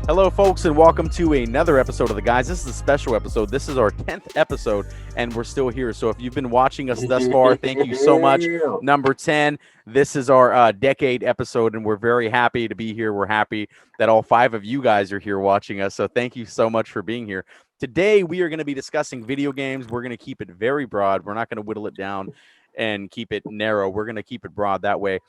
Hello, folks, and welcome to another episode of The Guys. This is a special episode. This is our 10th episode, and we're still here. So if you've been watching us thus far, thank you so much. Number 10, this is our decade episode, and we're very happy to be here. We're happy that all 5 of you guys are here watching us, so thank you so much for being here. Today, we are going to be discussing video games. We're going to keep it very broad. We're not going to whittle it down and keep it narrow. We're going to keep it broad. That way,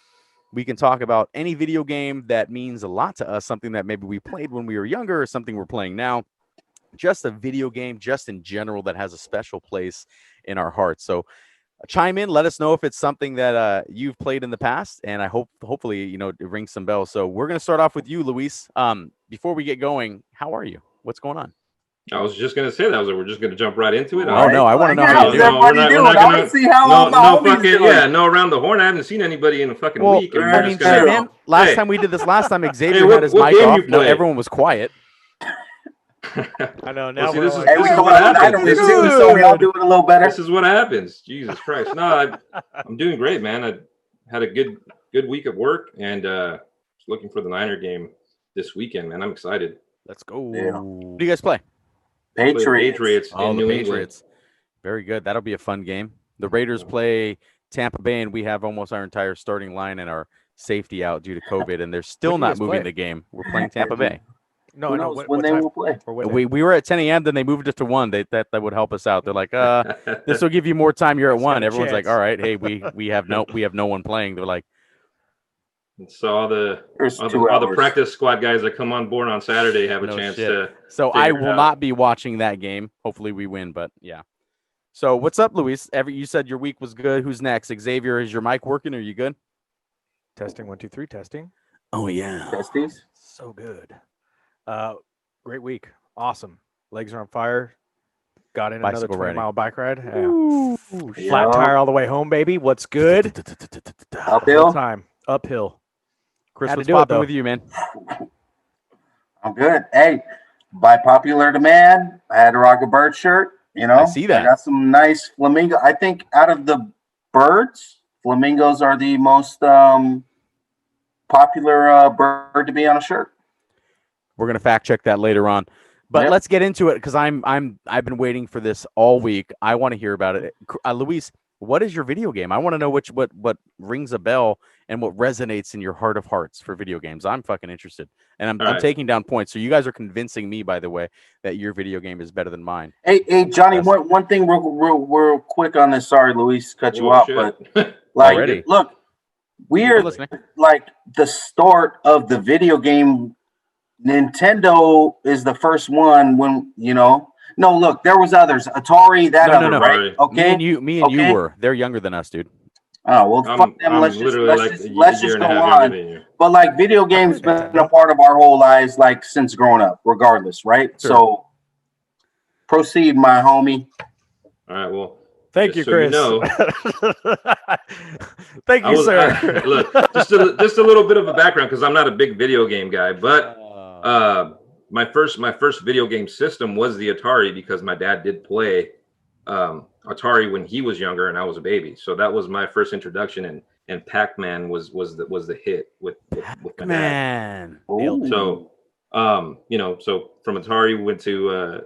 we can talk about any video game that means a lot to us, something that maybe we played when we were younger or something we're playing now. Just a video game, just in general, that has a special place in our hearts. So chime in, let us know if it's something that you've played in the past, and I hopefully, it rings some bells. So we're going to start off with you, Luis. Before we get going, how are you? What's going on? I was just going to say that. We're just going to jump right into it. Oh, no, I want to know how you do. We're not going to see how no around the horn. I haven't seen anybody in a fucking week. I mean, man, last time we did this, Xavier had his mic off. No, everyone was quiet. I know. Now this is what happens. So we all do it a little better. This is what happens. Jesus Christ. No, I'm doing great, man. I had a good week of work, and looking for the Niner game this weekend, man. I'm excited. Let's go. Yeah. Who do you guys play? Patriots in New England. Very good. That'll be a fun game. The Raiders play Tampa Bay, and we have almost our entire starting line and our safety out due to COVID, and they're still not moving the game. We're playing Tampa Bay. No, when they will play. We were at 10 a.m., then they moved it to 1. That would help us out. They're like, this will give you more time. You're at 1. Everyone's like, all right, hey, we have no one playing. They're like, so all the practice squad guys that come on board on Saturday have a chance to. So I will not be watching that game. Hopefully we win, but yeah. So what's up, Luis? You said your week was good. Who's next? Xavier, is your mic working? Are you good? Testing 1 2 3 testing. Oh yeah. Testies. So good. Great week. Awesome. Legs are on fire. Got in another 20-mile bike ride. Yeah. Flat tire all the way home, baby. What's good? Uphill time. Uphill. Chris, what's popping with you, man? I'm good. Hey, by popular demand, I had to rock a bird shirt. I see that. I got some nice flamingo. I think out of the birds, flamingos are the most popular bird to be on a shirt. We're gonna fact check that later on, but let's get into it because I've been waiting for this all week. I want to hear about it, Luis. What is your video game? I want to know what rings a bell and what resonates in your heart of hearts for video games. I'm fucking interested, and I'm taking down points. So you guys are convincing me, by the way, that your video game is better than mine. Hey, Johnny, one thing real quick on this. Sorry, Luis, cut you off, but look, we are like the start of the video game. Nintendo is the first one when No, look, there was others. Atari, right? Okay, me and you were. They're younger than us, dude. Oh well, fuck them. Let's just go on. But like, video games been a part of our whole lives, like since growing up, regardless, right? Sure. So, proceed, my homie. All right. Well, thank you, Chris. Thank you, sir. Look, just a little bit of a background because I'm not a big video game guy, but my first video game system was the Atari because my dad did play Atari when he was younger and I was a baby. So that was my first introduction, and Pac-Man was the hit with my dad. So so from Atari we went to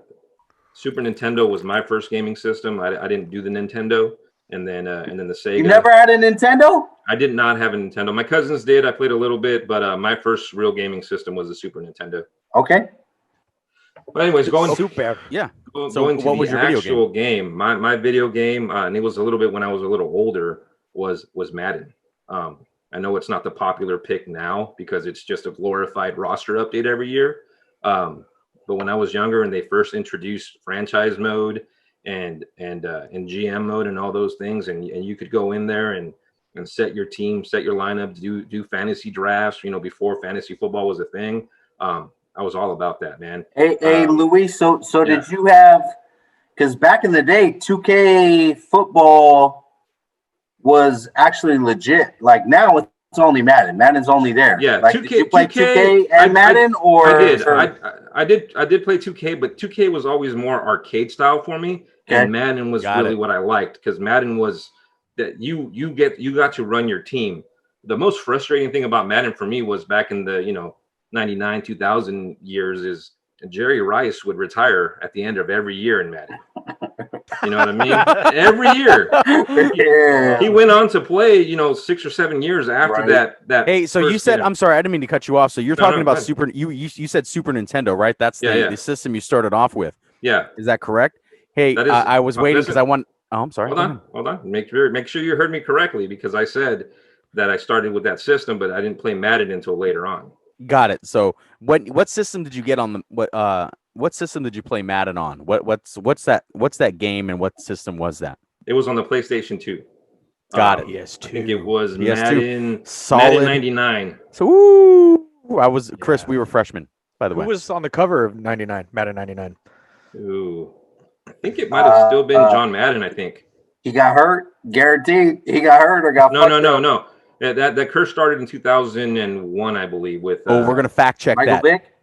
Super Nintendo was my first gaming system. I didn't do the Nintendo, and then the Sega. You never had a Nintendo? I did not have a Nintendo. My cousins did. I played a little bit, but my first real gaming system was the Super Nintendo. Okay. But anyways, going to what was your actual game? My video game, and it was a little bit when I was a little older, was Madden. I know it's not the popular pick now because it's just a glorified roster update every year. But when I was younger and they first introduced franchise mode and GM mode and all those things, and you could go in there and set your team, set your lineup, do fantasy drafts, before fantasy football was a thing. I was all about that, man. Hey, Luis, so did you have, because back in the day, 2K football was actually legit. Like now it's only Madden. Madden's only there. Yeah, like, 2K, did you play 2K and Madden? I did play 2K, but 2K was always more arcade style for me. Okay. And Madden was what I liked because Madden was that you got to run your team. The most frustrating thing about Madden for me was back in the 99, 2000 years is Jerry Rice would retire at the end of every year in Madden. You know what I mean? Every year. Yeah. He went on to play, 6 or 7 years after that. Hey, so you said, I'm sorry, I didn't mean to cut you off. So you're talking about you said Super Nintendo, right? That's the system you started off with. Yeah. Is that correct? Hey, I was waiting because I want. Oh, I'm sorry. Hold on. Make sure you heard me correctly, because I said that I started with that system, but I didn't play Madden until later on. Got it. So what system did you get on the what system did you play Madden on? What's that game and what system was that? It was on the PlayStation 2. Got it. PS2. I think it was PS2. Madden 99. So Chris, we were freshmen, by the way. Who was on the cover of 99, Madden 99? Ooh. I think it might have still been John Madden, I think. He got hurt? Guaranteed. He got hurt or got No. That curse started in 2001, I believe, with we're going to fact check Michael that. Vick?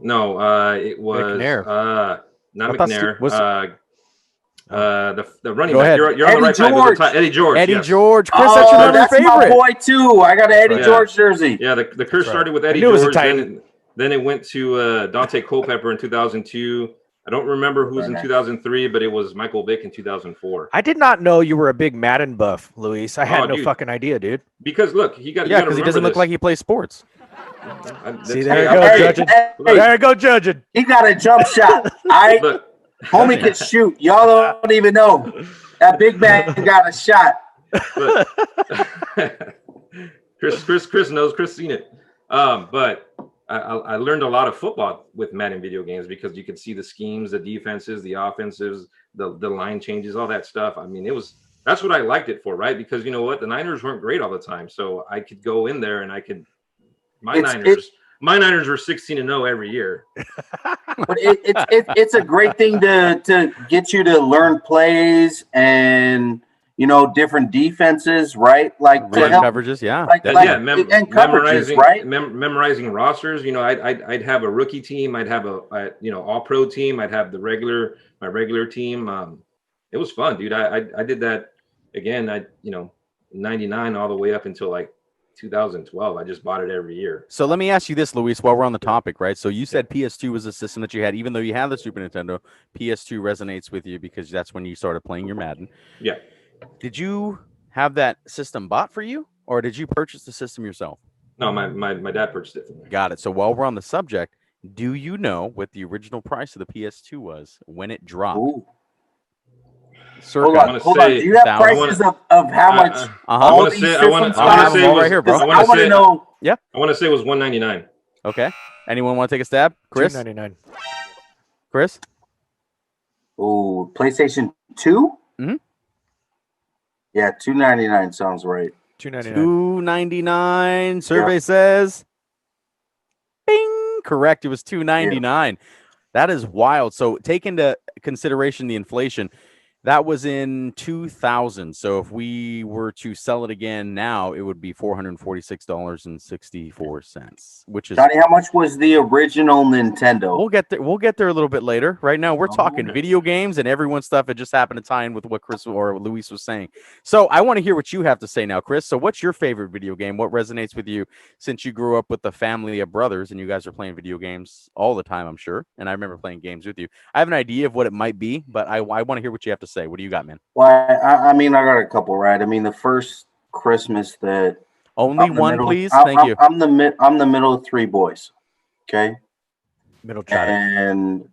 No, it was McNair. Not McNair. The running Go back. ahead. You're on the right side. Eddie George. Eddie yes. George. Chris, that's your favorite. My boy too. I got an Eddie George jersey. Yeah, the curse started with Eddie George. Then it went to Dante Culpepper in 2002. I don't remember who was in 2003, but it was Michael Vick in 2004. I did not know you were a big Madden buff, Luis. I had no fucking idea, dude. Because look, because he doesn't look like he plays sports. See, there you go, judging. There you go, judging. He got a jump shot. Homie can shoot. Y'all don't even know. That big man got a shot. Chris knows. Chris seen it. But I learned a lot of football with Madden video games because you could see the schemes, the defenses, the offensives, the line changes, all that stuff. I mean, that's what I liked it for, right? Because you know what, the Niners weren't great all the time, so I could go in there and my Niners were 16-0 every year. But it's a great thing to get you to learn plays and different defenses, right? Like to help coverages, yeah. And coverages, right? Memorizing rosters. I'd have a rookie team. I'd have a all pro team. I'd have my regular team. It was fun, dude. I did that again. 99 all the way up until like 2012. I just bought it every year. So let me ask you this, Luis, while we're on the topic, right? So you said PS2 was a system that you had, even though you have the Super Nintendo. PS2 resonates with you because that's when you started playing your Madden. Yeah. Did you have that system bought for you, or did you purchase the system yourself? No, my dad purchased it for me. Got it. So while we're on the subject, do you know what the original price of the PS2 was when it dropped? Ooh. Circa, hold on. Do you have prices of how much all these systems cost? Right here, bro. I want to know. Yeah. I want to say it was $199. Okay. Anyone want to take a stab? Chris? $299. Chris? Ooh, PlayStation 2? Mm-hmm. Yeah, $299 sounds right. $299. Survey says, bing, correct. It was $299. Yeah. That is wild. So take into consideration the inflation. That was in 2000. So if we were to sell it again now, it would be $446.64, which is. Johnny, how much was the original Nintendo? We'll get there. We'll get there a little bit later. Right now, we're talking video games and everyone's stuff. It just happened to tie in with what Chris or Luis was saying. So I want to hear what you have to say now, Chris. So what's your favorite video game? What resonates with you since you grew up with the family of brothers and you guys are playing video games all the time, I'm sure. And I remember playing games with you. I have an idea of what it might be, but I want to hear what you have to say. What do you got, man? Well, I mean, I got a couple, right? I mean, the first Christmas that only one, please. Thank you. I'm the middle of three boys. Okay. Middle child. And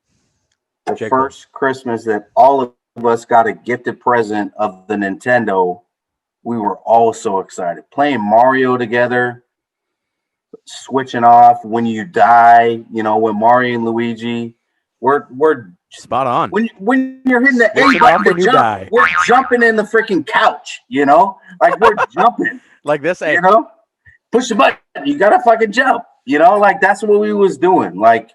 the first Christmas that all of us got a gifted present of the Nintendo, we were all so excited. Playing Mario together, switching off when you die, with Mario and Luigi. We're spot on. When you're hitting the A button, we're jumping in the freaking couch, like we're jumping. Like this, push the button. You gotta fucking jump, like that's what we was doing. Like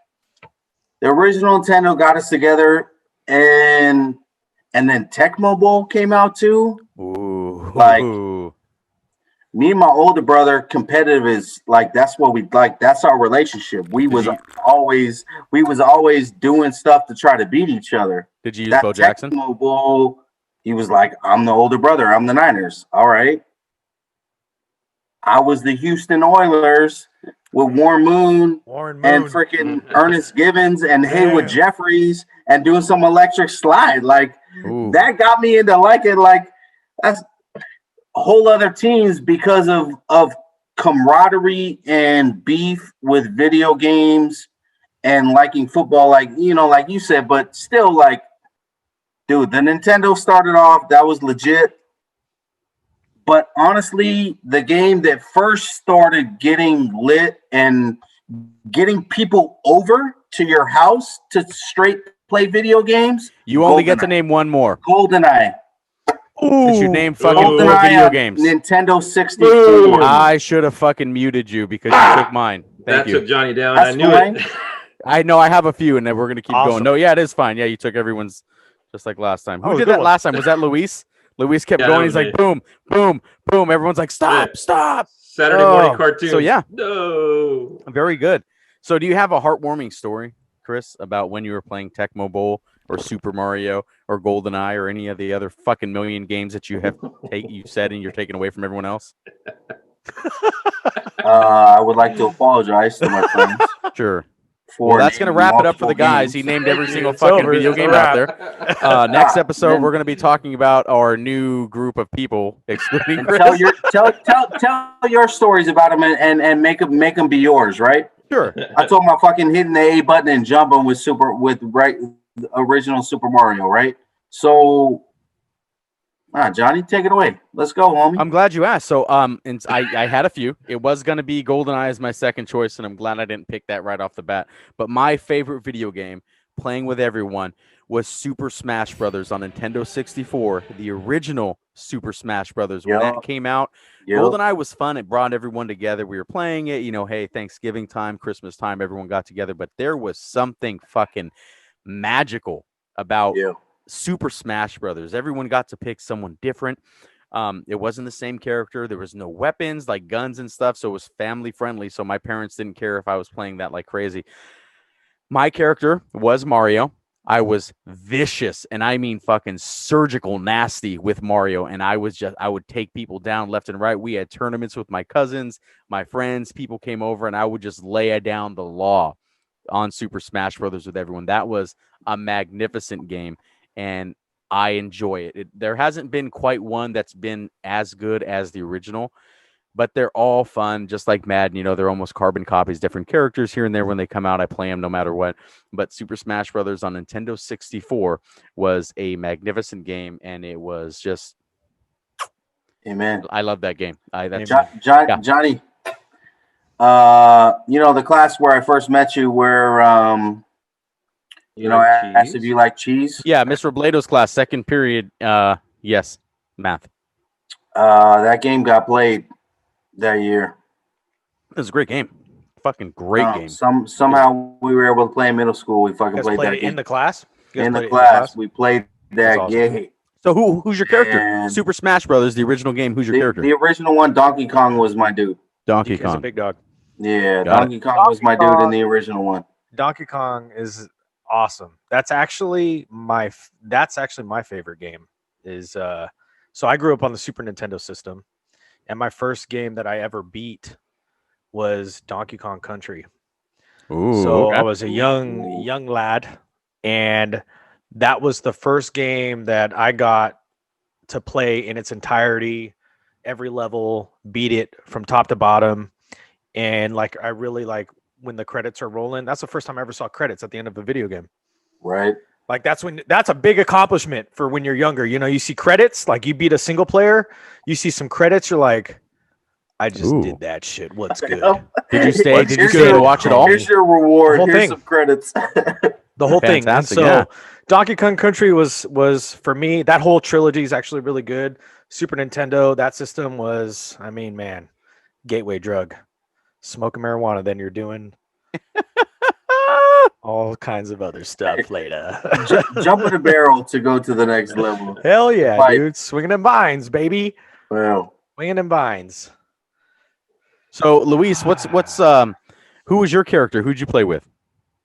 the original Nintendo got us together, and then Tecmo Bowl came out too. Ooh. Like me and my older brother, competitive is like that's what we like. That's our relationship. We was always doing stuff to try to beat each other. Did you use Bo Jackson? Tecmo Bowl, he was like, "I'm the older brother. I'm the Niners." All right. I was the Houston Oilers with Warren Moon and freaking Ernest Givens and Haywood Jeffries and doing some electric slide. Like, that got me into liking, like, that's whole other teams because of camaraderie and beef with video games and liking football, like, you know, like you said, but still, like, dude, the Nintendo started off, that was legit. But honestly, the game that first started getting lit and getting people over to your house to straight play video games. You only get to name one more. GoldenEye. Since you named fucking four video games. Nintendo 64. I should have fucking muted you because you took mine. Thank you. That took Johnny down. I knew it. I know I have a few, and then we're gonna keep going. No, yeah, it is fine. Yeah, you took everyone's just like last time. Who did that last time? Was that Luis? Luis kept going. He's like, boom, boom, boom. Everyone's like, stop, stop. Saturday morning cartoon. So yeah, no, very good. So do you have a heartwarming story, Chris, about when you were playing Tecmo Bowl or Super Mario or GoldenEye or any of the other fucking million games that you have you said and you're taking away from everyone else? I would like to apologize to my friends. Sure. Well, that's going to wrap it up for the guys. He named every single fucking video game out there. Next episode, we're going to be talking about our new group of people, excluding Chris. Tell your stories about them and make them be yours, right? Sure. I told my fucking hitting the A button and jumping with original Super Mario, right? So, Johnny, take it away. Let's go, homie. I'm glad you asked. So, and I had a few. It was going to be GoldenEye as my second choice, and I'm glad I didn't pick that right off the bat. But my favorite video game, playing with everyone, was Super Smash Brothers on Nintendo 64, the original Super Smash Brothers. When that came out, GoldenEye was fun. It brought everyone together. We were playing it, you know, hey, Thanksgiving time, Christmas time, everyone got together. But there was something fucking magical about Super Smash Brothers. Everyone got to pick someone different. It wasn't the same character. There was no weapons like guns and stuff, so it was family friendly. So my parents didn't care if I was playing that like crazy. My character was Mario. I was vicious, and I mean fucking surgical nasty with Mario, and I would take people down left and right. We had tournaments with my cousins, my friends, people came over, and I would just lay down the law on Super Smash Brothers with everyone. That was a magnificent game, and I enjoy it. There hasn't been quite one that's been as good as the original, but they're all fun, just like Madden. You know, they're almost carbon copies, different characters here and there. When they come out, I play them no matter what. But Super Smash Brothers on Nintendo 64 was a magnificent game, and it was just... Amen. I love that game. Johnny, you know, the class where I first met you, where... you know, I asked if you like cheese. Yeah, Miss Robledo's class, second period. Yes, math. That game got played that year. It was a great game. Fucking great game. Somehow we were able to play in middle school. We fucking played that game. In the class? In the class. We played that game. So who's your character? Super Smash Brothers, the original game. Who's your character? The original one, Donkey Kong, was my dude. Donkey Kong. He's a big dog. Yeah, Donkey Kong was my dude in the original one. Donkey Kong is awesome. That's actually my favorite game. So I grew up on the Super Nintendo system, and my first game that I ever beat was Donkey Kong Country. Ooh, so I was a young lad, and that was the first game that I got to play in its entirety, every level, beat it from top to bottom, and like I really like when the credits are rolling. That's the first time I ever saw credits at the end of a video game. Right. Like that's a big accomplishment for when you're younger. You know, you see credits, like you beat a single player, you see some credits, you're like, I just did that shit. What's good? Did you stay to watch it all? Here's your reward. Here's some credits. The whole thing. And so Donkey Kong Country was for me, that whole trilogy is actually really good. Super Nintendo, that system was, I mean, man, gateway drug. Smoking marijuana, then you're doing all kinds of other stuff later. Jumping a barrel to go to the next level. Hell yeah, dude. Swinging them vines, baby. Wow. Swinging them vines. So, Luis, who was your character? Who'd you play with?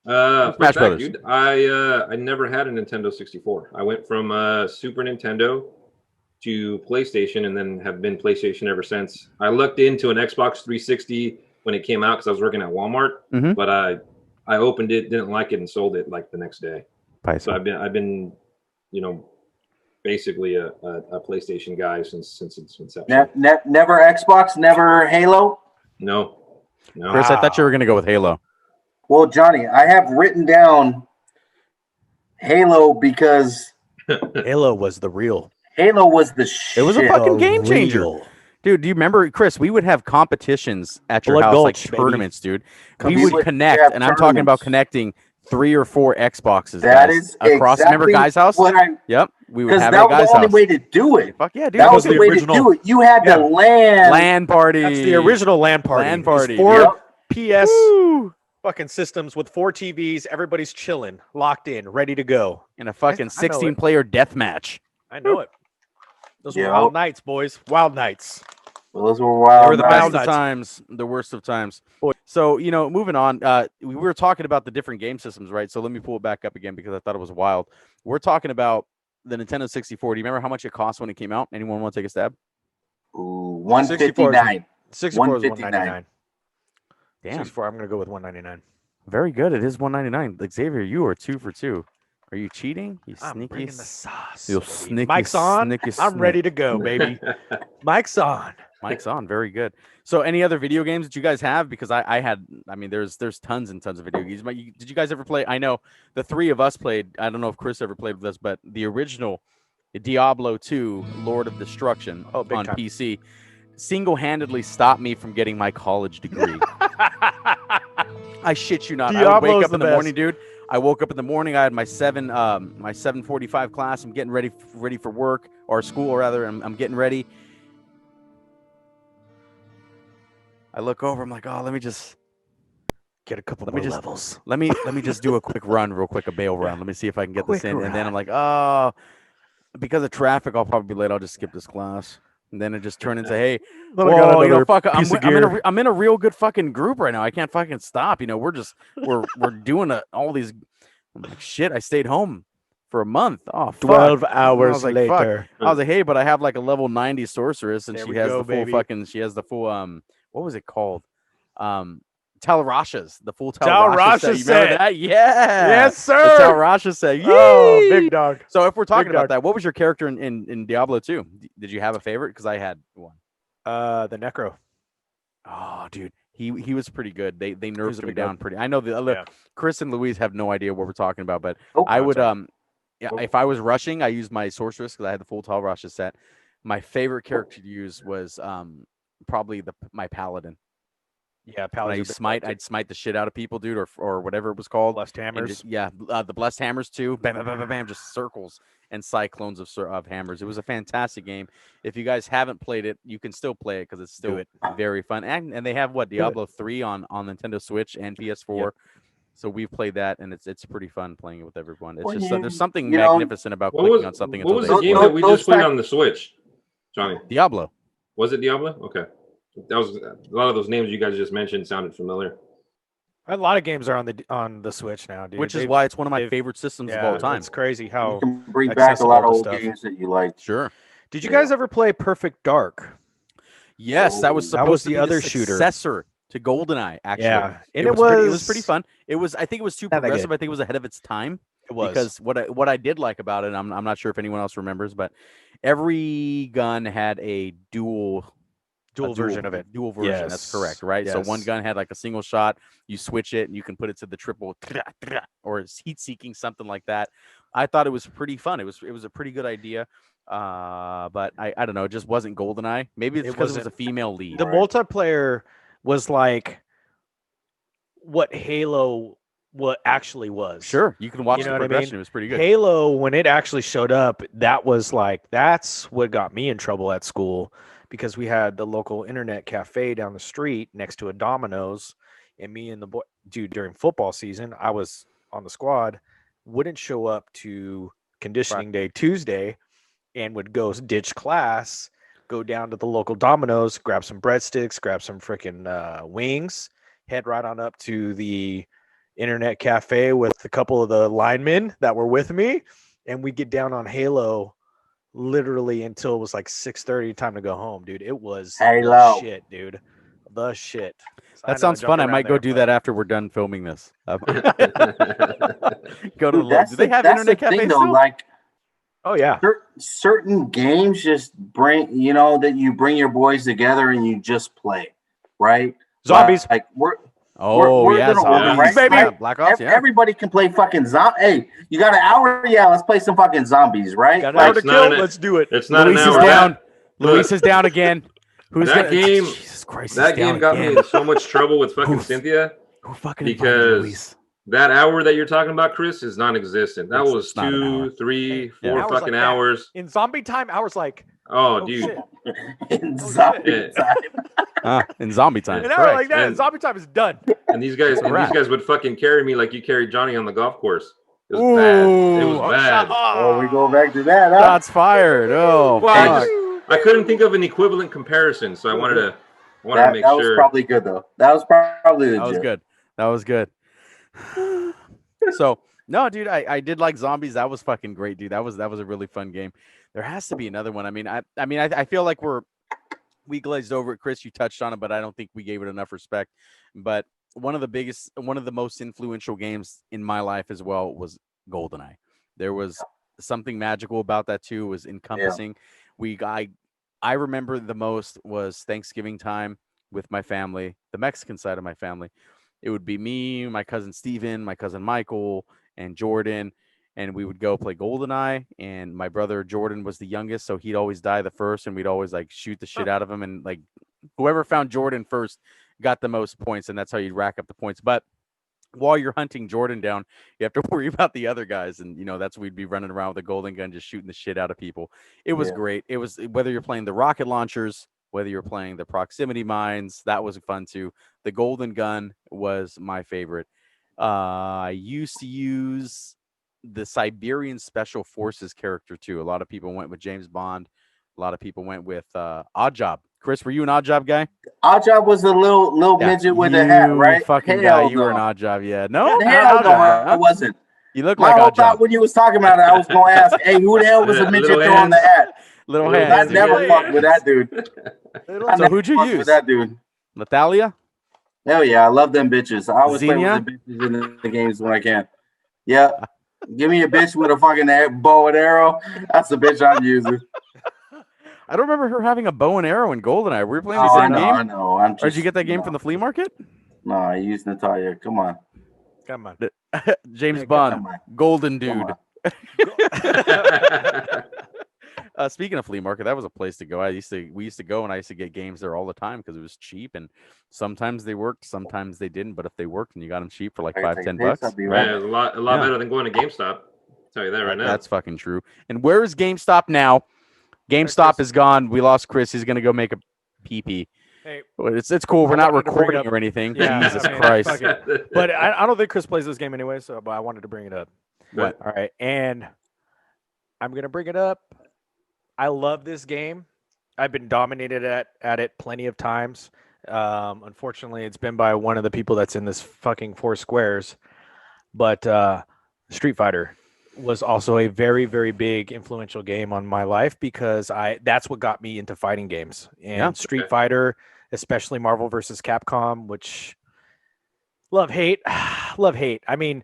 Smash Brothers. Dude, I never had a Nintendo 64. I went from Super Nintendo to PlayStation and then have been PlayStation ever since. I looked into an Xbox 360 when it came out because I was working at Walmart, but I opened it, didn't like it, and sold it like the next day. So I've been, you know, basically a PlayStation guy since its inception. Never Xbox, never Halo. No. Chris, I thought you were going to go with Halo. Well, Johnny, I have written down Halo because Halo was the real. Halo was the shit. It was a fucking game changer. Dude, do you remember, Chris? We would have competitions at your house, like tournaments, dude. We would connect, and I'm talking about connecting 3 or 4 Xboxes. That is across. Exactly remember Guy's house? Yep, we would have it at Guy's house. That was the only way to do it. Fuck yeah, dude. That was the way to do it. You had the LAN party. That's the original LAN party. LAN party. 4 PS fucking systems with 4 TVs. Everybody's chilling, locked in, ready to go. In a fucking 16-player death match. I know it. Those were wild nights, boys. Wild nights. Those were wild. They were the best of times, the worst of times. So, you know, moving on, we were talking about the different game systems, right? So let me pull it back up again because I thought it was wild. We're talking about the Nintendo 64. Do you remember how much it cost when it came out? Anyone want to take a stab? Ooh, $159. 64 was $199. Damn. 64, I'm going to go with $199. Very good. It is $199. Like, Xavier, you are 2 for 2. Are you cheating? You sneaky. I'm bringing the sauce. You sneaky. Mike's on. Sneaky, I'm ready to go, baby. Mike's on. Mike's on. Very good. So, any other video games that you guys have? Because I had. I mean, there's tons and tons of video games. Did you guys ever play? I know the 3 of us played. I don't know if Chris ever played with us, but the original Diablo 2, Lord of Destruction on PC, single-handedly stopped me from getting my college degree. I shit you not. Diablo's I would wake up in the best. morning, dude. I woke up in the morning. I had my 7:45 class. I'm getting ready for work or school, or rather. I'm getting ready. I look over. I'm like, oh, let me just get a couple more levels. Let me just do a quick run, real quick, a bail run. Let me see if I can get this in. Run. And then I'm like, oh, because of traffic, I'll probably be late. I'll just skip this class. And then it just turned into, hey, whoa, you know, fuck, I'm in a real good fucking group right now. I can't fucking stop. You know, we're doing all these. I'm like, shit, I stayed home for a month. Oh, fuck. 12 hours like, later. Fuck. I was like, hey, but I have like a level 90 sorceress, and There she we has go, the full baby. fucking. She has the full what was it called? Tal Rasha's, the full Tal Tal Rasha set. Rasha You remember set. that? Yeah. Yes, sir. The Tal Rasha set. Oh, Yee! big dog. So if we're talking Big about dog. that, what was your character in Diablo 2? Did you have a favorite? Because I had one. The Necro. Oh, dude. He was pretty good. They was nerfed a him big down dog. pretty. I know the Chris and Louise have no idea what we're talking about, but Oh, I would sorry. if I was rushing, I used my sorceress because I had the full Tal Rasha set. My favorite character to use was probably my paladin. Yeah, When I Paladin. used smite, I'd smite the shit out of people, dude, or whatever it was called. Blessed And Hammers. just- the blessed hammers too. Bam, bam, bam, bam, bam, just circles and cyclones of hammers. It was a fantastic game. If you guys haven't played it, you can still play it because it's still very fun. And they have Diablo 3 on Nintendo Switch and PS4. Yep. So we've played that, and it's pretty fun playing it with everyone. It's Well, just yeah, there's something you know, magnificent about clicking on something. What was until the they game explode. that we just played on the Switch, Johnny? Diablo. Was it Diablo? Okay. That was a lot of those names you guys just mentioned sounded familiar. A lot of games are on the Switch now, dude. Which is why it's one of my favorite systems of all time. It's crazy You how. can bring back a lot of accessible to old stuff. games that you like. Sure. Did you guys ever play Perfect Dark? Yes, that was That supposed was to the be other the shooter. successor to GoldenEye. Actually, Yeah, and it was pretty fun. It was. I think it was too Not that progressive. good. I think it was ahead of its time. It was Because what I did like about it, I'm not sure if anyone else remembers, but every gun had a dual version of it. Dual version. That's Yes. correct, right? So one Yes. gun had like a single shot. You switch it, and you can put it to the triple, or it's heat seeking, something like that. I thought it was pretty fun. It was a pretty good idea. But I don't know. It just wasn't GoldenEye. Maybe it's It because it was a wasn't. female lead. The multiplayer was like what Halo actually was. Sure, you can watch You know the what I mean? progression. It was pretty good. Halo, when it actually showed up, that's what got me in trouble at school because we had the local internet cafe down the street next to a Domino's, and me and the boy, dude, during football season, I was on the squad, wouldn't show up to conditioning day Tuesday, and would go ditch class, go down to the local Domino's, grab some breadsticks, grab some freaking wings, head right on up to the internet cafe with a couple of the linemen that were with me, and we get down on Halo literally until it was like 6:30, time to go home, dude. It was Halo. the shit, dude. The shit. So That sounds fun. I might go do that after we're done filming this. Go to the. Do they have internet cafes still? Like, oh yeah, certain games just bring that you bring your boys together and you just play, right? Zombies. Like we're zombies, right? baby. Like, Black Ops. Everybody can play fucking zombie. Hey, you got an hour? Yeah, let's play some fucking zombies, right? Got an hour to kill. Let's do it. It's not Luis an hour. is down. Luis is down again. Who's that game? Jesus Christ! That game got me in so much trouble with fucking Cynthia. Who fucking because that hour that you're talking about, Chris, is non-existent. That was 2, 3, 4 fucking hours. In zombie time, hours like. Oh, dude. In zombie time. In zombie time. An hour like that, zombie time is done. And these guys would fucking carry me like you carried Johnny on the golf course. It was bad. It was bad. Oh, we go back to that. Huh? Shots fired. Oh, well, I couldn't think of an equivalent comparison, so I wanted to make sure. That was probably good though. That was probably legit. That was good. So no, dude, I did like zombies. That was fucking great, dude. That was a really fun game. There has to be another one. I feel like we glazed over it. Chris, you touched on it, but I don't think we gave it enough respect. But one of the most influential games in my life as well was GoldenEye. There was something magical about that too. It was encompassing. Yeah. I remember the most was Thanksgiving time with my family, the Mexican side of my family. It would be me, my cousin Steven, my cousin Michael, and Jordan, and we would go play GoldenEye. And my brother Jordan was the youngest, so he'd always die the first, and we'd always like shoot the shit out of him. And like whoever found Jordan first got the most points, and that's how you rack up the points. But while you're hunting Jordan down, you have to worry about the other guys. And, that's we'd be running around with a golden gun, just shooting the shit out of people. It was great. It was whether you're playing the rocket launchers, whether you're playing the proximity mines, that was fun too. The golden gun was my favorite. I used to use the Siberian Special Forces character too. A lot of people went with James Bond. A lot of people went with Oddjob. Chris, were you an Oddjob guy? Oddjob was a little midget with a hat, right? Fucking guy, you were an Oddjob, yeah. No, hell no, I wasn't. You look like Oddjob. Thought when you was talking about it, I was going to ask, hey, who the hell was a midget throwing the hat? Little hands. I never fucked with that dude. So who'd you use? With that dude. Natalia? Hell yeah, I love them bitches. I always play Xenia? with the bitches in the games when I can. Yeah. Give me a bitch with a fucking bow and arrow. That's the bitch I'm using. I don't remember her having a bow and arrow in GoldenEye. Were we playing the same game? I know. Or did you get that game from the flea market? No, I used Natalia. Come on. James Bond, golden dude. Speaking of flea market, that was a place to go. We used to go, and I used to get games there all the time because it was cheap, and sometimes they worked, sometimes they didn't. But if they worked and you got them cheap for like $5-10, right? It was a lot better than going to GameStop. I'll tell you that right now. That's fucking true. And where is GameStop now? GameStop is gone. We lost Chris. He's gonna go make a pee. Hey, it's cool. We're not recording or anything. Yeah, Jesus Christ! But I don't think Chris plays this game anyway. So, but I wanted to bring it up. What? All right, and I'm gonna bring it up. I love this game. I've been dominated at it plenty of times. Unfortunately, it's been by one of the people that's in this fucking four squares. But Street Fighter was also a very, very big influential game on my life because that's what got me into fighting games. And Street Fighter, especially Marvel vs. Capcom, which love, hate. I mean,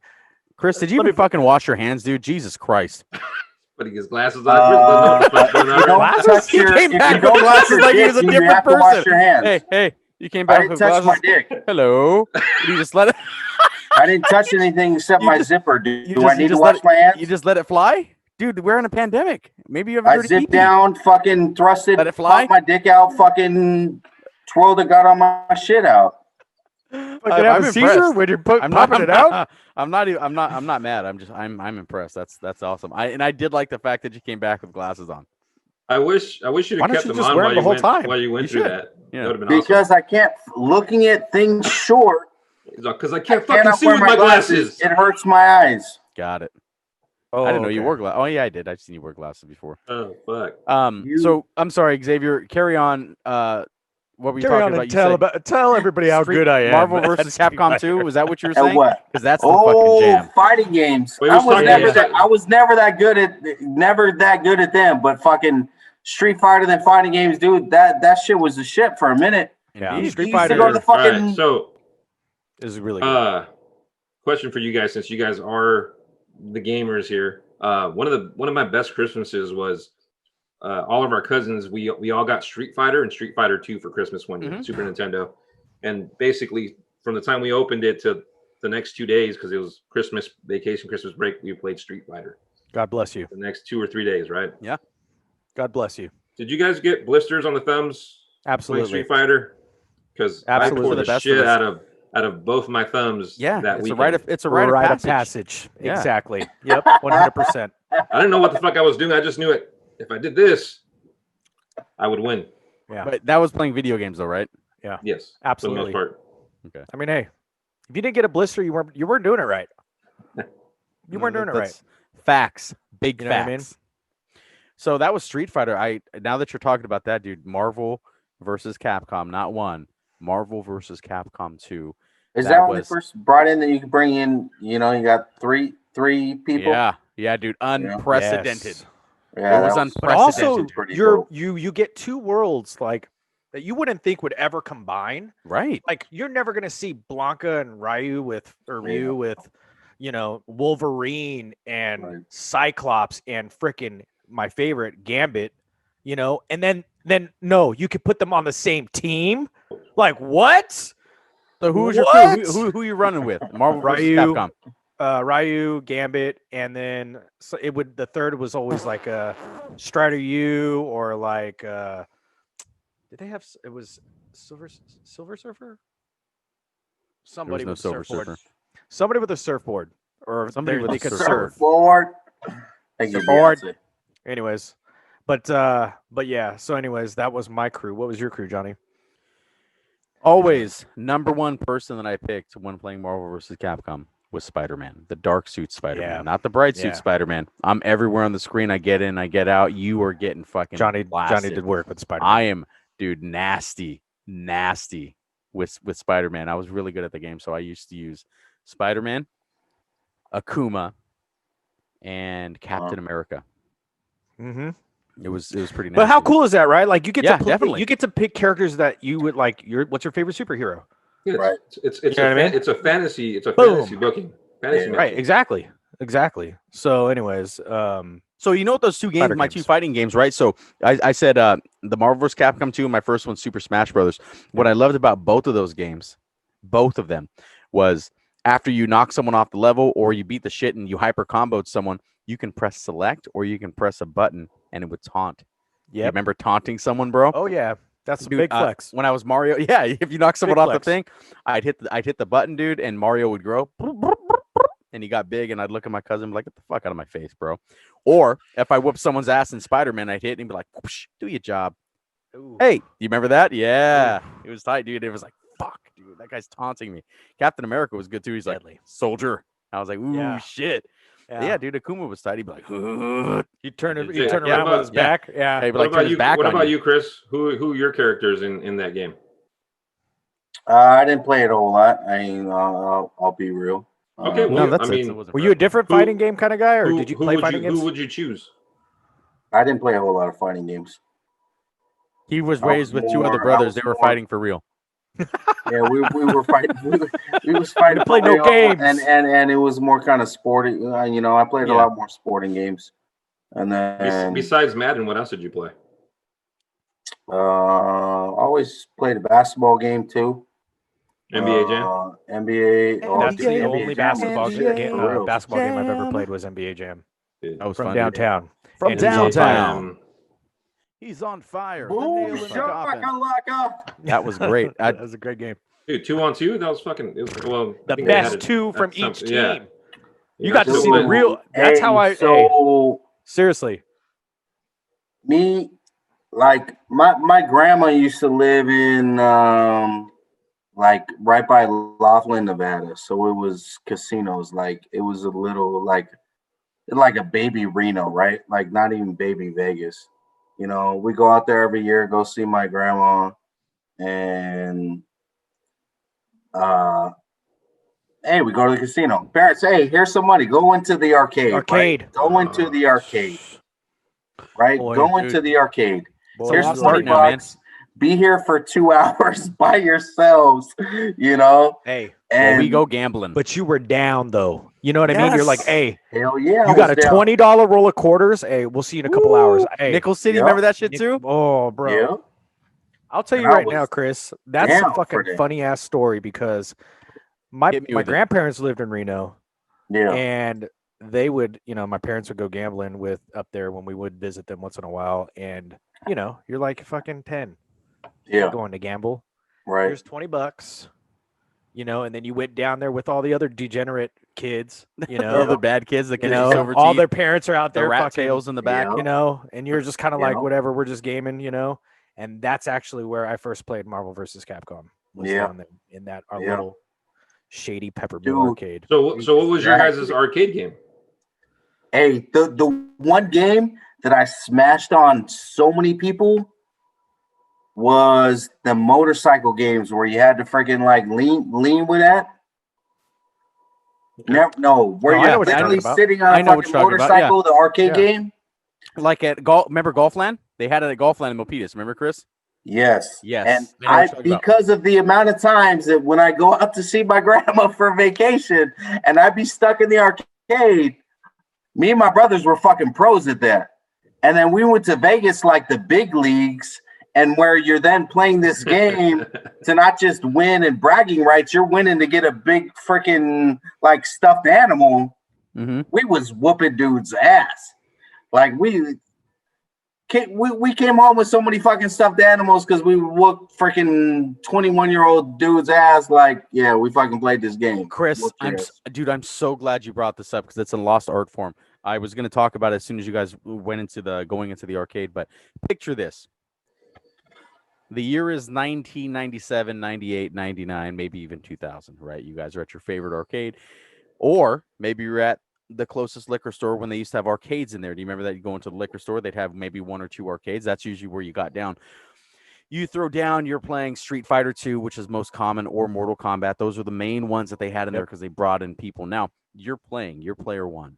Chris, did you even fucking wash your hands, dude? Jesus Christ. Putting his glasses on. Glasses? He came back with glasses like he was a different person. Hey, you came back with glasses. I didn't touch my dick. Hello. You just let it... I didn't touch anything except my zipper. Do I need to wash my hands? You just let it fly? Dude, we're in a pandemic. Maybe you have a dirty I zipped down, fucking thrust it, let it fly? popped my dick out, fucking twirled the gut on my shit out. I'm impressed. When you're popping it out? I'm not mad. I'm impressed. That's awesome. I did like the fact that you came back with glasses on. I wish you'd have kept them on while you went through that. Yeah. That would have been because awesome. I can't looking at things short. Because I can't fucking see with my glasses. It hurts my eyes. Got it. I didn't know you wore glasses. Oh yeah, I did. I've seen you wear glasses before. Oh fuck. So I'm sorry, Xavier. Carry on. What were you Carry talking on about? and tell everybody how good I am. Marvel versus Capcom 2. Was that what you were saying? What? Because that's the fucking jam. Fighting games. Wait, I was never that good at them. But fucking Street Fighter than fighting games, dude. That shit was the shit for a minute. Yeah, You Street used to Fighter go to the fucking. All right, so is really good. Question for you guys, since you guys are the gamers here. One of my best Christmases was all of our cousins. We all got Street Fighter and Street Fighter 2 for Christmas one year, Super Nintendo, and basically from the time we opened it to the next 2 days, because it was Christmas vacation, Christmas break, we played Street Fighter. God bless you. The next 2 or 3 days, right? Yeah. God bless you. Did you guys get blisters on the thumbs? Absolutely. Playing Street Fighter, because I poured the shit out of both my thumbs. Yeah, that it's weekend. it's a rite of passage. Yeah. Exactly. Yep. 100%. I didn't know what the fuck I was doing. I just knew it. If I did this, I would win. Yeah. But that was playing video games, though, right? Yeah. Yes. Absolutely. For the most part. Okay. I mean, hey, if you didn't get a blister, you weren't doing it right. You weren't doing it right. Facts. Big You know what facts. I mean? So that was Street Fighter. Now that you're talking about that, dude, Marvel versus Capcom, not one. Marvel versus Capcom 2. Is that when they first brought in that you could bring in? You got three people. Yeah, dude, unprecedented. Yes. Yeah, it was unprecedented. But also, you get two worlds like that you wouldn't think would ever combine. Right. Like you're never gonna see Blanca and Ryu with Wolverine and Cyclops and frickin' my favorite Gambit, and then no, you could put them on the same team. Like what? So who's your crew? Who are you running with? Marvel versus Ryu, Capcom. Ryu, Gambit, and then the third was always like a Strider U or like did they have it was Silver Surfer? Somebody with a surfboard. Somebody with a surfboard or somebody with a surfboard. Surfboard. Anyways, but yeah. So anyways, that was my crew. What was your crew, Johnny? Always number one person that I picked when playing Marvel vs. Capcom was Spider-Man, the dark suit Spider-Man, not the bright suit Spider-Man. I'm everywhere on the screen. I get in, I get out. You are getting fucking blasted. Johnny did work with Spider-Man. I am, dude, nasty with Spider-Man. I was really good at the game, so I used to use Spider-Man, Akuma, and Captain America. Mm-hmm. It was pretty nice. But how cool is that, right? Like you get to definitely. You get to pick characters that you would like. What's your favorite superhero? Yeah, right. It's a fantasy. It's a fantasy booking. Fantasy right. Exactly. So, anyways, so you know what those two games, my two fighting games, right? So I said the Marvel vs. Capcom 2, my first one, Super Smash Brothers. What I loved about both of those games, both of them, was after you knock someone off the level or you beat the shit and you hyper comboed someone, you can press select or you can press a button and it would taunt. Yeah, remember taunting someone, bro? Oh yeah, that's a big flex. When I was Mario, if you knock someone off the thing, I'd hit the button, dude, and Mario would grow, and he got big, and I'd look at my cousin and be like, "Get the fuck out of my face, bro!" Or if I whooped someone's ass in Spider-Man, I'd hit and he'd be like, "Whoosh, do your job." Ooh. Hey, you remember that? Yeah, it was tight, dude. It was like, "Fuck, dude, that guy's taunting me." Captain America was good too. He's like, "Soldier." I was like, "Ooh, shit." Yeah, dude, Akuma was tight. He'd be like, he'd turn around with his back. Yeah. Hey, what about you, Chris? Who are your characters in that game? I didn't play it a whole lot. I'll be real. Okay, were you a different fighting game kind of guy, or did you play fighting games? Who would you choose? I didn't play a whole lot of fighting games. He was raised with two other brothers. They were fighting for real. Yeah, we were fighting. We was fighting to play no games, and it was more kind of sporting. I played a lot more sporting games. And then besides Madden, what else did you play? Always played a basketball game too. NBA Jam. NBA. That's the only basketball game I've ever played was NBA Jam. That was from fun, downtown. Dude. From downtown. He's on fire. Boom, that was great. That was a great game. Dude, 2-on-2? That was fucking the best two from each team. Yeah. You got to see the real that's how seriously. Me, like my grandma used to live in like right by Laughlin, Nevada. So it was casinos, like it was a little like a baby Reno, right? Like not even baby Vegas. We go out there every year, go see my grandma, and hey, we go to the casino. Parents, hey, here's some money. Go into the arcade. Right? Go into the arcade. Right? Boy, go into the arcade. Boy, here's $20. now, man. Be here for 2 hours by yourselves. You know. Hey, and we go gambling. But you were down though. You know what I mean? You're like, hey, hell yeah. You got a $20 roll of quarters. Hey, we'll see you in a couple hours. Hey, Nickel City, remember that shit too? Oh, bro. Yeah. I'll tell you right now, Chris. That's a fucking funny ass story because my grandparents lived in Reno. Yeah. And they would, my parents would go gambling with up there when we would visit them once in a while. And, you're like fucking 10. Yeah. Going to gamble. Right. Here's $20. And then you went down there with all the other degenerate kids, all the bad kids that all their parents are out there, the rat fucking, tails in the back, and you're just kind of like, whatever, we're just gaming, and that's actually where I first played Marvel versus Capcom. Was down there in that our little shady Peppermill arcade. So what was your guys' arcade game? Hey, the one game that I smashed on so many people was the motorcycle games where you had to freaking like lean with that. Never, no, where you're literally sitting on a fucking motorcycle, the arcade game. Like at remember Golfland? They had it at Golfland in Milpitas. Remember, Chris? Yes. Yes. And because of the amount of times that when I go out to see my grandma for vacation and I'd be stuck in the arcade, me and my brothers were fucking pros at that. And then we went to Vegas like the big leagues, and where you're then playing this game to not just win and bragging rights, you're winning to get a big freaking like stuffed animal. Mm-hmm. We was whooping dudes' ass. Like we came home with so many fucking stuffed animals because we whooped freaking 21-year-old dude's ass. Like, yeah, we fucking played this game. Chris, I'm so glad you brought this up because it's a lost art form. I was going to talk about it as soon as you guys went into going into the arcade, but picture this. The year is 1997, 98, 99, maybe even 2000, right? You guys are at your favorite arcade, or maybe you're at the closest liquor store when they used to have arcades in there. Do you remember that you go into the liquor store, they'd have maybe 1 or 2 arcades. That's usually where you got down. You throw down, you're playing Street Fighter 2, which is most common, or Mortal Kombat. Those are the main ones that they had in there because they brought in people. Now you're playing, you're player 1.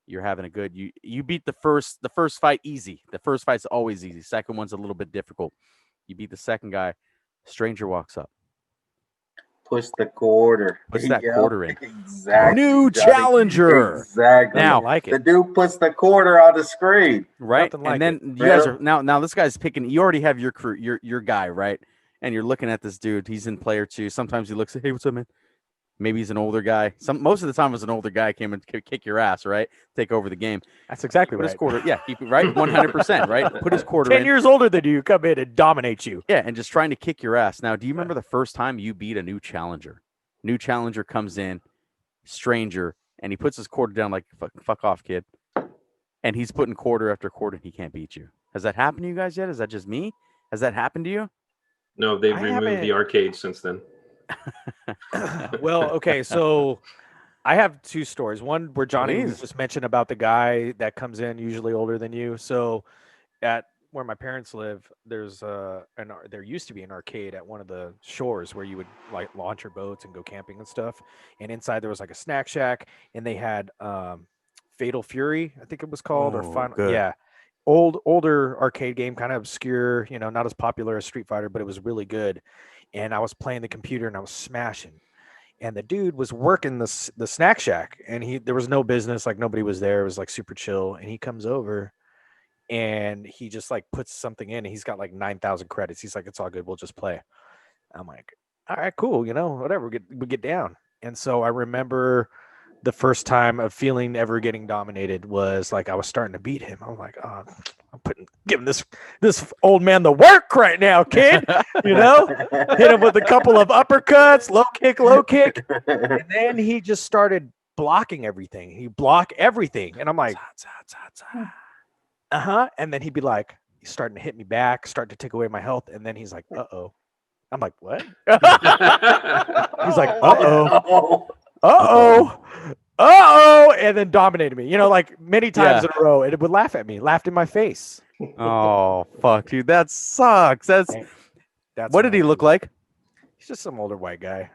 You're having a good, you beat the first fight easy. The first fight's always easy. Second one's a little bit difficult. You beat the second guy. Stranger walks up. Push the quarter. Puts that quarter in. Exactly. New challenger. Exactly. Now, the dude puts the quarter on the screen. Right. And then you guys are now this guy's picking. You already have your crew, your guy, right? And you're looking at this dude. He's in player 2. Sometimes he looks, hey, what's up, man? Maybe he's an older guy. Most of the time, it was an older guy came and kick your ass, right? Take over the game. That's exactly Put right. His quarter, keep it right, 100%, right? Put his quarter 10 in. years older than you, come in and dominate you. Yeah, and just trying to kick your ass. Now, do you remember the first time you beat a new challenger? New challenger comes in, stranger, and he puts his quarter down like, fuck off, kid. And he's putting quarter after quarter, and he can't beat you. Has that happened to you guys yet? Is that just me? Has that happened to you? No, they've removed the arcade since then. Well, okay, so I have 2 stories. One where Johnny just mentioned about the guy that comes in usually older than you. So at where my parents live, there used to be an arcade at one of the shores where you would like launch your boats and go camping and stuff. And inside there was like a snack shack, and they had Fatal Fury, I think it was called, or Final. Good. Yeah. Older arcade game, kind of obscure, not as popular as Street Fighter, but it was really good. And I was playing the computer and I was smashing. And the dude was working the snack shack, and there was no business, like nobody was there. It was like super chill. And he comes over and he just like puts something in, and he's got like 9,000 credits. He's like, it's all good, we'll just play. I'm like, all right, cool, whatever, we get down. And so I remember the first time of feeling ever getting dominated was like I was starting to beat him. I'm like, oh, I'm giving this old man the work right now, kid. Hit him with a couple of uppercuts, low kick. And then he just started blocking everything. He blocked everything. And I'm like, And then he'd be like, he's starting to hit me back, starting to take away my health. And then he's like, uh-oh. I'm like, what? He's like, uh-oh. And then dominated me, like many times in a row. And it would laugh in my face. Oh, fuck, dude. That sucks. What did he look like? He's just some older white guy,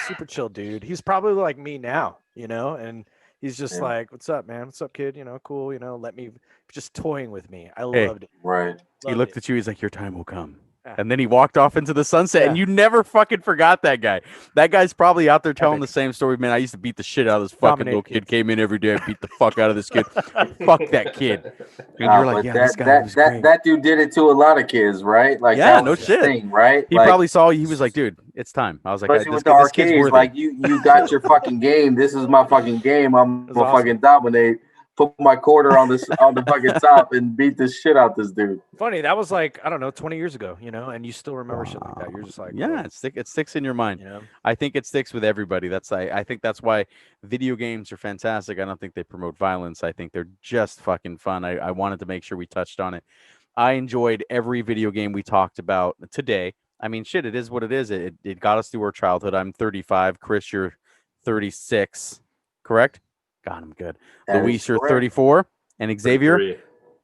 super chill dude. He's probably like me now, and he's just like, "What's up, man? What's up, kid? Cool. Let me just toying with me." I loved it. Right. He looked at you. He's like, "Your time will come." And then he walked off into the sunset, and you never fucking forgot that guy. That guy's probably out there telling the same story. Man, I used to beat the shit out of this fucking little kid. Came in every day, I beat the fuck out of this kid. Fuck that kid. And you're like, yeah, this guy was great. That dude did it to a lot of kids, right? Like, yeah, no shit. Thing, right? He probably saw. He was like, dude, it's time. I was like, with the arcades, like you got your fucking game. This is my fucking game. I'm gonna fucking dominate. Put my quarter on the fucking top and beat the shit out this dude. Funny, that was like, I don't know, 20 years ago, and you still remember shit like that. You're just like, yeah, it sticks in your mind. I think it sticks with everybody. I think that's why video games are fantastic. I don't think they promote violence. I think they're just fucking fun. I wanted to make sure we touched on it. I enjoyed every video game we talked about today. I mean, shit, it is what it is. It got us through our childhood. I'm 35. Chris, you're 36, correct? God, I'm good. Luis, you're 34, and Xavier,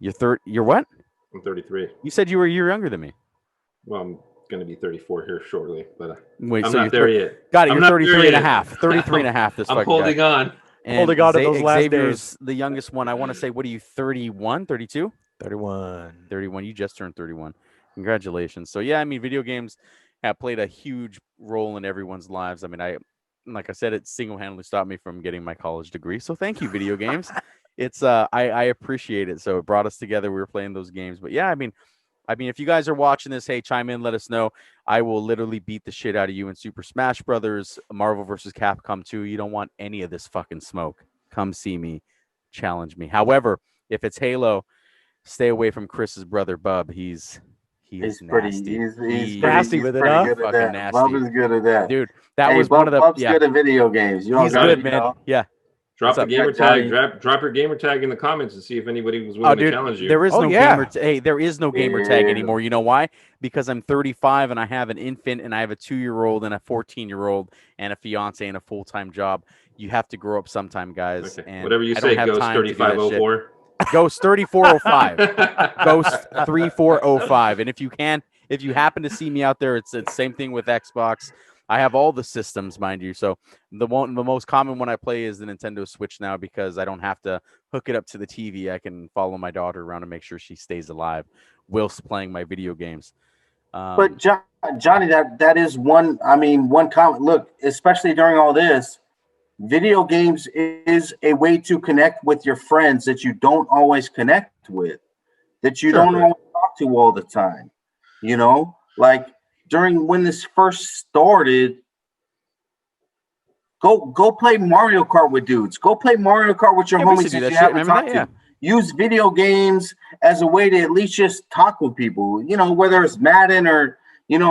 33. You're what? I'm 33. You said you were a year younger than me. Well, I'm going to be 34 here shortly, but wait, I'm so not there yet. Got it. You're 33 and a half. 33 and a half. This I'm holding on. And holding on to those last Xavier's days. The youngest one. I want to say, what are you, 31, 32? 31. 31. You just turned 31. Congratulations. So, yeah, I mean, video games have played a huge role in everyone's lives. I mean, like I said, it single-handedly stopped me from getting my college degree. So thank you, video games. It's I appreciate it. So it brought us together. We were playing those games. But yeah, I mean, if you guys are watching this, hey, chime in, let us know. I will literally beat the shit out of you in Super Smash Brothers, Marvel vs. Capcom 2. You don't want any of this fucking smoke. Come see me, challenge me. However, if it's Halo, stay away from Chris's brother Bub. He's nasty. He's nasty with it, huh? Fucking nasty. Bub is good at that, dude. That was one of the. Bub's good at video games. He's good, man. Yeah. Drop the gamer tag. Drop your gamer tag in the comments and see if anybody was willing to challenge you. There is no gamer. Hey, there is no gamer tag anymore. You know why? Because I'm 35 and I have an infant and I have a 2-year-old and a 14-year-old and a fiance and a full-time job. You have to grow up sometime, guys. Okay. And whatever you say, Ghost 3504. Ghost 3405. Ghost 3405. And if you happen to see me out there, it's the same thing with Xbox. I have all the systems, mind you. So the most common one I play is the Nintendo Switch now because I don't have to hook it up to the TV. I can follow my daughter around and make sure she stays alive whilst playing my video games. But Johnny, that is one. I mean, one comment. Look, especially during all this, video games is a way to connect with your friends that you don't always connect with, that you don't always talk to all the time. Like during when this first started, go play Mario Kart with dudes. Go play Mario Kart with your homies that you haven't talked to. Use video games as a way to at least just talk with people. Whether it's Madden or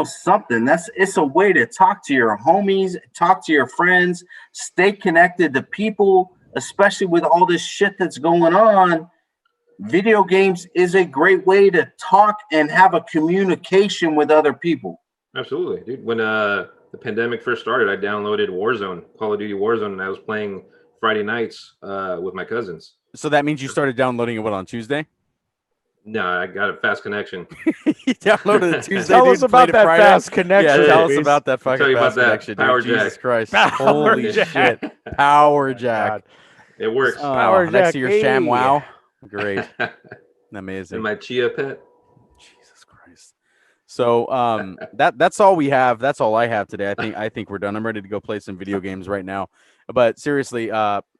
something. It's a way to talk to your homies, talk to your friends, stay connected to people, especially with all this shit that's going on. Video games is a great way to talk and have a communication with other people. Absolutely, dude. When the pandemic first started, I downloaded Warzone, Call of Duty Warzone, and I was playing Friday nights with my cousins. So that means you started downloading it on Tuesday? No, I got a fast connection. You downloaded it Tuesday. Tell us about that fast connection. Yeah, tell us about that fucking fast connection. Power dude. jack. Jesus Christ. Holy shit. Power jack. It works. Power jack. Next to your ShamWow. Great. Amazing. And my Chia Pet. Jesus Christ. So that's all we have. That's all I have today. I think we're done. I'm ready to go play some video games right now. But seriously,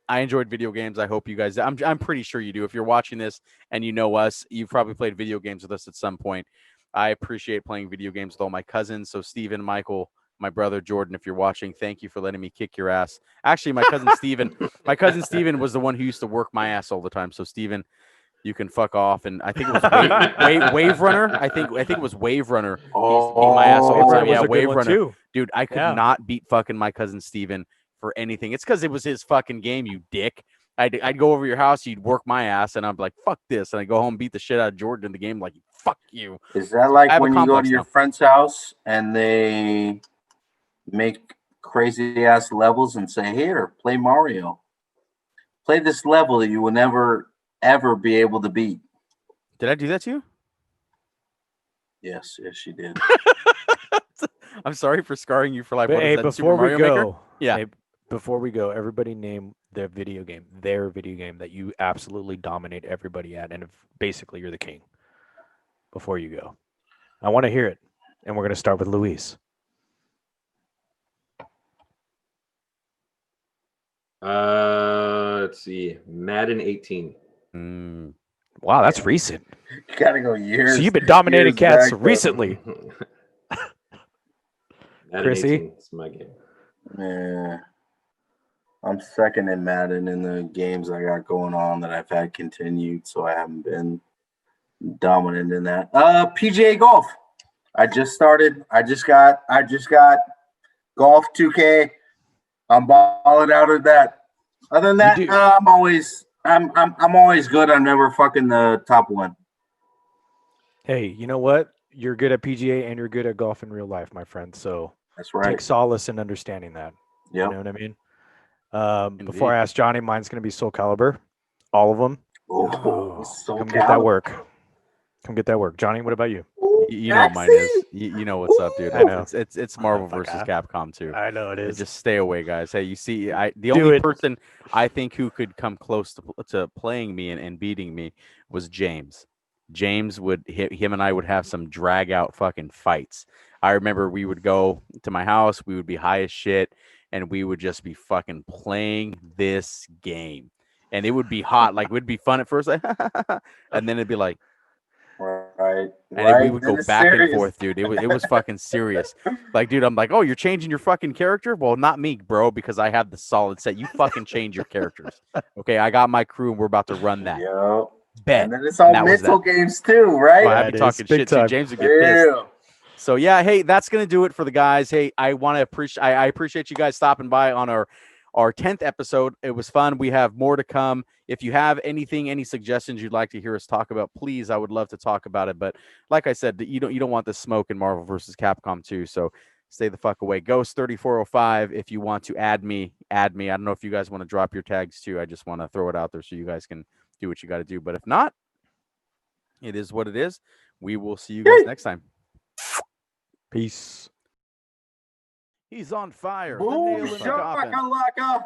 I enjoyed video games. I hope you guys. I'm pretty sure you do. If you're watching this and you know us, you've probably played video games with us at some point. I appreciate playing video games with all my cousins. So Steven, Michael, my brother Jordan, if you're watching, thank you for letting me kick your ass. Actually, my cousin Steven was the one who used to work my ass all the time. So Steven, you can fuck off. And I think it was Wave Runner. I think it was Wave Runner. He used to beat my ass all the time. Yeah, Wave Runner too. Dude, I could not beat fucking my cousin Steven for anything. It's because it was his fucking game, you dick. I'd go over your house, you'd work my ass, and I'm like, fuck this. And I go home and beat the shit out of Jordan in the game, like, fuck you. Is that like when you go to your friend's house and they make crazy ass levels and say, here, play Mario. Play this level that you will never, ever be able to beat. Did I do that to you? Yes, you did. I'm sorry for scarring you for life. But, What is hey, that, before Super Mario we Maker? go, Yeah. hey, before we go, everybody name their video game that you absolutely dominate everybody at, and if basically you're the king. Before you go, I want to hear it, and we're going to start with Luis. Let's see, Madden 18. Wow, that's recent. You gotta go years. So you've been dominating cats back, recently. Madden Chrissy? 18, it's my game. Yeah. I'm second in Madden in the games I got going on that I've had continued, so I haven't been dominant in that. PGA golf. I just got golf 2K. I'm balling out of that. Other than that, I'm always good. I'm never fucking the top one. Hey, you know what? You're good at PGA and you're good at golf in real life, my friend. So that's right. Take solace in understanding that. Yeah. You know what I mean? Before I ask Johnny, mine's going to be Soul Calibur. All of them. Come get that work. Come get that work. Johnny, what about you? You know mine is. You know what's up, dude. I know. It's Marvel versus Capcom 2. I know it is. Just stay away, guys. Hey, you see, the only person I think who could come close to playing me and beating me was James. James him and I would have some drag out fucking fights. I remember we would go to my house, we would be high as shit, and we would just be fucking playing this game. And it would be hot. Like, it would be fun at first. Like, and then it'd be like, right. And we would go back and forth, dude. It was fucking serious. Like, dude, I'm like, oh, you're changing your fucking character? Well, not me, bro, because I have the solid set. You fucking change your characters. Okay, I got my crew, and we're about to run that. Yeah. Bet. And then it's all mental games too, right? Well, I'd be talking shit too. James would get pissed. So yeah, hey, that's gonna do it for the guys. Hey, I appreciate you guys stopping by on our 10th episode. It was fun. We have more to come. If you have any suggestions you'd like to hear us talk about, please, I would love to talk about it. But like I said, you don't want the smoke in Marvel versus Capcom 2. So stay the fuck away. Ghost 3405. If you want to add me. I don't know if you guys want to drop your tags too. I just want to throw it out there so you guys can do what you got to do. But if not, it is what it is. We will see you guys next time. Peace. He's on fire. Boom, shakalaka.